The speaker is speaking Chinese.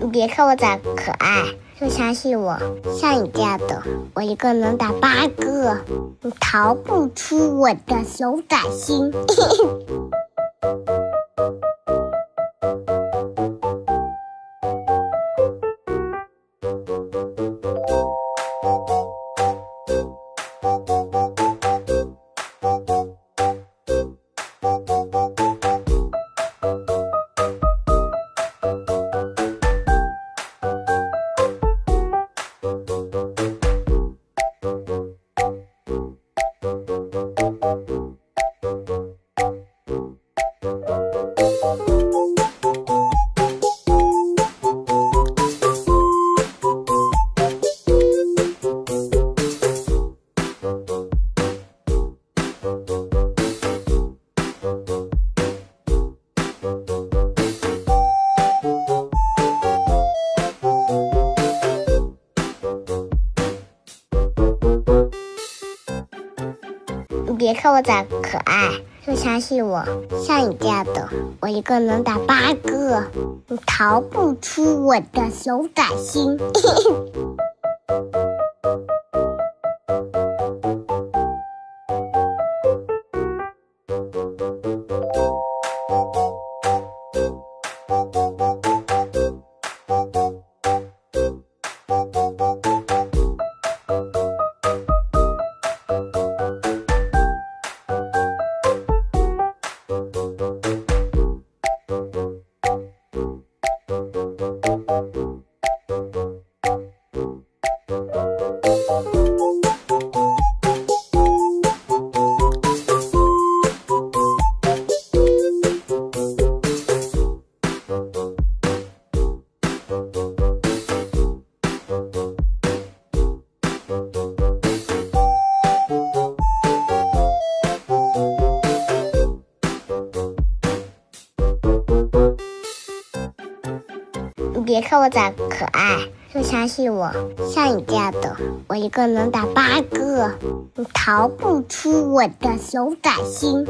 你别看我长可爱，就相信我，像你这样的，我一个能打8个，你逃不出我的手掌心。你别看我长可爱，就相信我，像你这样的，我一个能打8个，你逃不出我的手掌心。你别看我长可爱，就相信我，像你这样的，我一个能打8个，你逃不出我的手掌心。